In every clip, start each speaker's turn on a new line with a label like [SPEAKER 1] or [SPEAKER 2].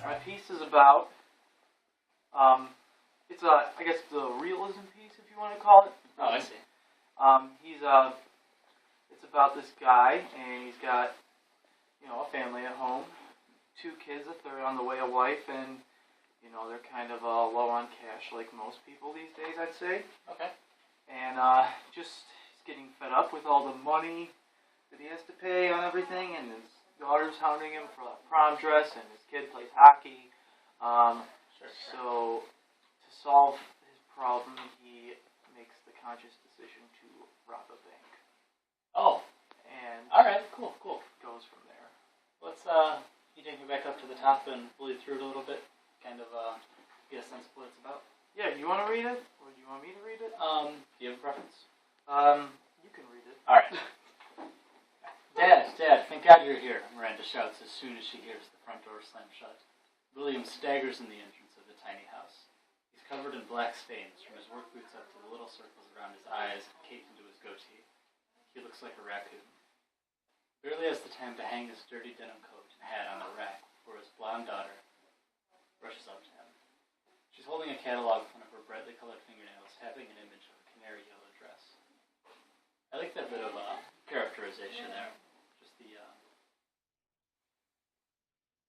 [SPEAKER 1] My piece is about, it's a, I guess the realism piece, if you want to call it.
[SPEAKER 2] Oh, I see.
[SPEAKER 1] It's about this guy, and he's got, a family at home, 2 kids, a third on the way, a wife, and, they're kind of low on cash, like most people these days, I'd say.
[SPEAKER 2] Okay.
[SPEAKER 1] And he's getting fed up with all the money that he has to pay on everything, and his daughter's hounding him for a prom dress, and his kid plays hockey.
[SPEAKER 2] Sure.
[SPEAKER 1] So, to solve his problem, he makes the conscious decision to rob a bank.
[SPEAKER 2] Oh.
[SPEAKER 1] And
[SPEAKER 2] all right. Cool.
[SPEAKER 1] Goes from there.
[SPEAKER 2] Let's you take me back up to the top and bleed through it a little bit, kind of get a sense of what it's about.
[SPEAKER 1] Yeah. You want to read it, or do you want me to read it?
[SPEAKER 2] Do you have a preference?
[SPEAKER 1] You can read it.
[SPEAKER 2] All right. Dad, thank God you're here, Miranda shouts as soon as she hears the front door slam shut. William staggers in the entrance of the tiny house. He's covered in black stains, from his work boots up to the little circles around his eyes and caked into his goatee. He looks like a raccoon. Barely has the time to hang his dirty denim coat and hat on the rack before his blonde daughter rushes up to him. She's holding a catalog in front of her brightly colored fingernails, having an image of a canary yellow dress. I like that bit of characterization there. Just the,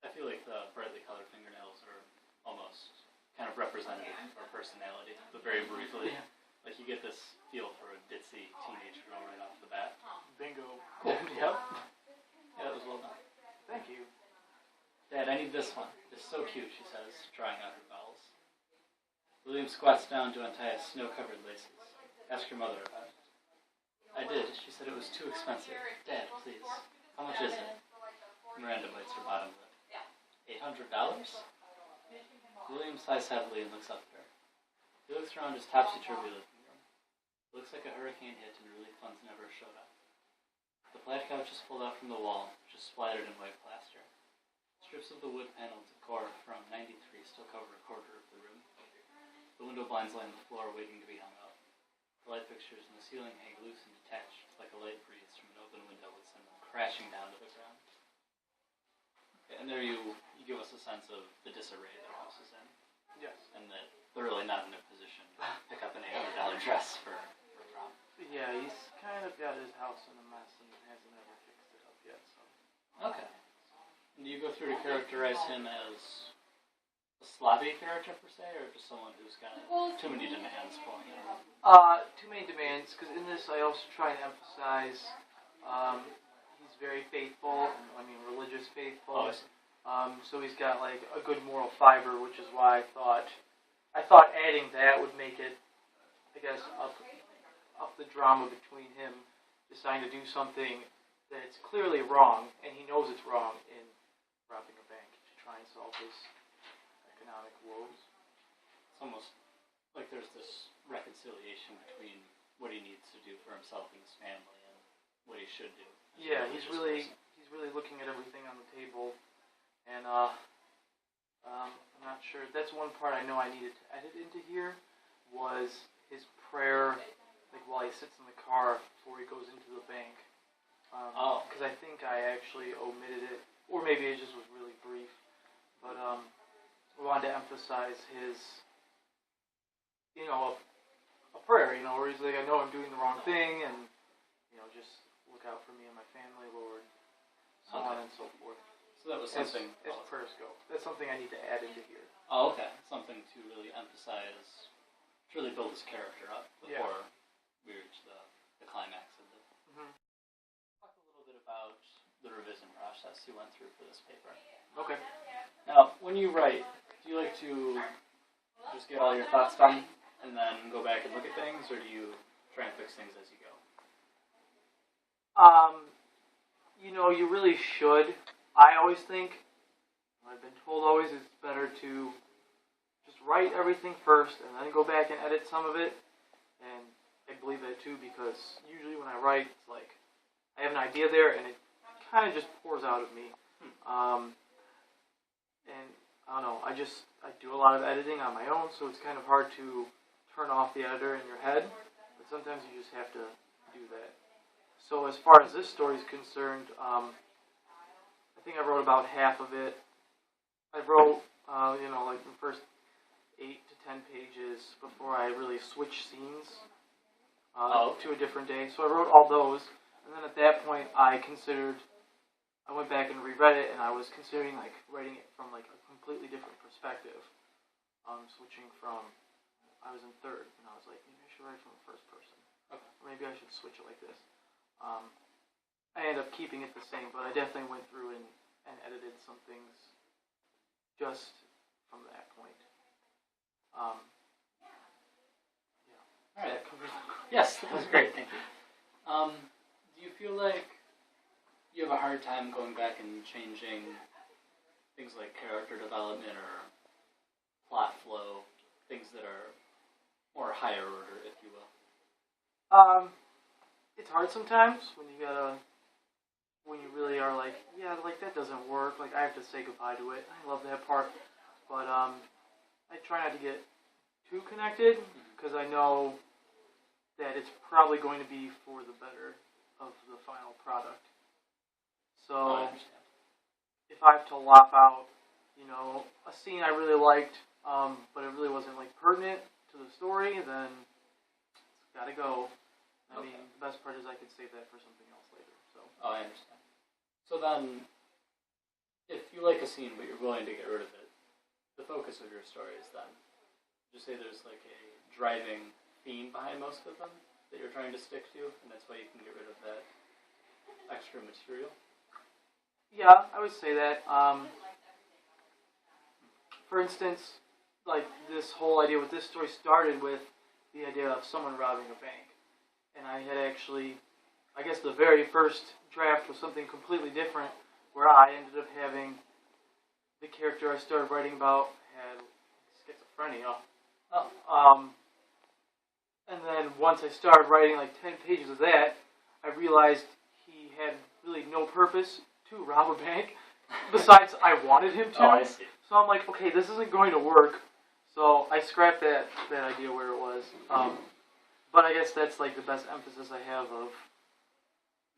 [SPEAKER 2] I feel like the brightly colored fingernails are almost kind of representative of her personality, but very briefly.
[SPEAKER 1] Yeah.
[SPEAKER 2] Like you get this feel for a ditzy teenage girl right off the bat.
[SPEAKER 1] Bingo.
[SPEAKER 2] Cool. Yep. Yeah, that was well done.
[SPEAKER 1] Thank you.
[SPEAKER 2] Dad, I need this one. It's so cute, she says, trying out her vowels. William squats down to untie his snow-covered laces. Ask your mother about it. I did. She said it was too expensive. Dad, please. How much is it? Miranda bites her bottom lip. $800? William sighs heavily and looks up at her. He looks around his topsy-turvy living room. It looks like a hurricane hit and relief funds never showed up. The plaid couch is pulled out from the wall, which is splattered in white plaster. Strips of the wood paneled decor from '93 still cover a quarter of the room. The window blinds line the floor waiting to be hung up. The light fixtures in the ceiling hang loose and detached, like a light breeze from an open window would send them crashing down to the ground. Okay, and there you give us a sense of the disarray their house is in.
[SPEAKER 1] Yes.
[SPEAKER 2] And that they're really not in a position to pick up an $800 dress for prom.
[SPEAKER 1] Yeah, he's kind of got his house in a mess and hasn't ever fixed it up yet. So.
[SPEAKER 2] Okay. And do you go through to characterize him as a slobby character per se, or just someone who's got too many demands pulling him?
[SPEAKER 1] Too many demands, because in this I also try and emphasize he's very faithful, religious faithful.
[SPEAKER 2] Oh,
[SPEAKER 1] so he's got like a good moral fiber, which is why I thought adding that would make it, I guess, up the drama between him deciding to do something that's clearly wrong, and he knows it's wrong in robbing a bank to try and solve his economic woes.
[SPEAKER 2] It's almost like there's this reconciliation between what he needs to do for himself and his family and what he should do.
[SPEAKER 1] Yeah, he's really looking at everything on the table, and I'm not sure. That's one part I know I needed to edit into here, was his prayer, like while he sits in the car before he goes into the bank. Because I think I actually omitted it, or maybe it just was really brief. But I wanted to emphasize his, a prayer, where he's like, I know I'm doing the wrong thing, and just look out for me and my family, Lord, so on and so forth.
[SPEAKER 2] So that was something.
[SPEAKER 1] As prayers go, that's something I need to add into here.
[SPEAKER 2] Oh, okay. Something to really emphasize, to really build his character up before we reach the climax of it.
[SPEAKER 1] Mm-hmm.
[SPEAKER 2] Talk a little bit about the revision process you went through for this paper.
[SPEAKER 1] Okay.
[SPEAKER 2] Now, when you write, do you like to just get all your thoughts done and then go back and look at things, or do you try and fix things as you go?
[SPEAKER 1] You really should. I always think, I've been told always, it's better to just write everything first and then go back and edit some of it. And I believe that too because usually when I write, it's like I have an idea there and it kind of just pours out of me. And I don't know, I do a lot of editing on my own, so it's kind of hard to turn off the editor in your head. But sometimes you just have to do that. So as far as this story is concerned, I think I wrote about half of it. I wrote, like the first 8 to 10 pages before I really switched scenes to a different day. So I wrote all those, and then at that point I went back and reread it, and I was considering like writing it from like a completely different perspective. Switching from, I was in third, and I was like, maybe I should write from the first person. Okay. Or maybe I should switch it like this. I ended up keeping it the same, but I definitely went through and edited some things just from that point. Yeah.
[SPEAKER 2] All right. Yes, that was great. Thank you. Do you feel like you have a hard time going back and changing things like character development or plot flow, things that are more higher order, if you will?
[SPEAKER 1] It's hard sometimes when you really are like, yeah, like that doesn't work. Like I have to say goodbye to it. I love that part, but I try not to get too connected because I know that it's probably going to be for the better of the final product. So if I have to lop out, a scene I really liked, but it really wasn't like pertinent to the story, then it's got to go. I mean, the best part is I could save that for something else later. So.
[SPEAKER 2] Oh, I understand. So then, if you like a scene but you're willing to get rid of it, the focus of your story is then, would you say there's like a driving theme behind most of them that you're trying to stick to, and that's why you can get rid of that extra material?
[SPEAKER 1] Yeah, I would say that. For instance, like this whole idea with this story started with the idea of someone robbing a bank. And I had actually, I guess the very first draft was something completely different, where I ended up having the character I started writing about had schizophrenia. And then once I started writing like 10 pages of that, I realized he had really no purpose to rob a bank, besides I wanted him to.
[SPEAKER 2] Oh, I see.
[SPEAKER 1] So I'm like, okay, this isn't going to work. So I scrapped that idea where it was. But I guess that's like the best emphasis I have of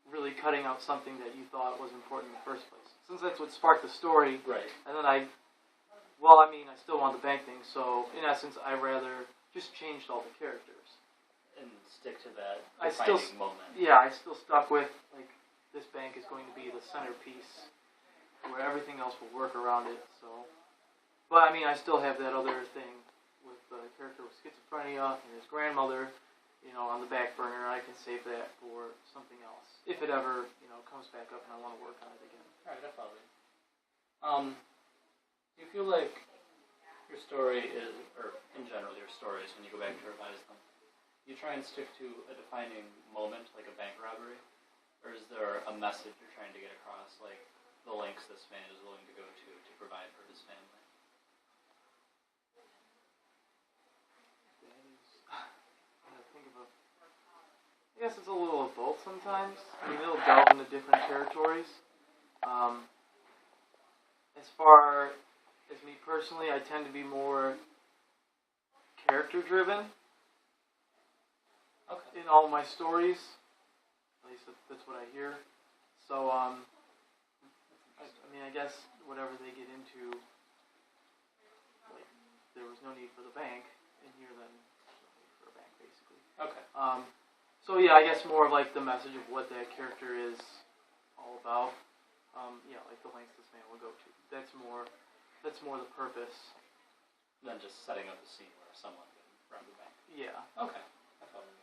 [SPEAKER 1] really cutting out something that you thought was important in the first place. Since that's what sparked the story.
[SPEAKER 2] Right.
[SPEAKER 1] And then I still want the bank thing, so in essence I rather just changed all the characters.
[SPEAKER 2] And stick to that
[SPEAKER 1] defining
[SPEAKER 2] moment.
[SPEAKER 1] Yeah, I still stuck with, like, this bank is going to be the centerpiece where everything else will work around it, so. But I mean, I still have that other thing with the character with schizophrenia and his grandmother, on the back burner. I can save that for something else. If it ever, comes back up and I want to work on it again.
[SPEAKER 2] Alright, I follow you. Do you feel like your story is, or in general your stories, when you go back to revise them, you try and stick to a defining moment, like a bank robbery? Or is there a message you're trying to get across, like the lengths this man is willing to go to provide for his family?
[SPEAKER 1] I guess it's a little of both sometimes. I mean, it'll delve into different territories. As far as me personally, I tend to be more character-driven in all my stories. At least that's what I hear. So, I guess whatever they get into, like, there was no need for the bank in here, then there's no need for a bank, basically.
[SPEAKER 2] Okay.
[SPEAKER 1] So yeah, I guess more of like the message of what that character is all about. Like the lengths this man will go to. That's more the purpose
[SPEAKER 2] than just setting up a scene where someone can rob the bank.
[SPEAKER 1] Yeah.
[SPEAKER 2] Okay. I follow you.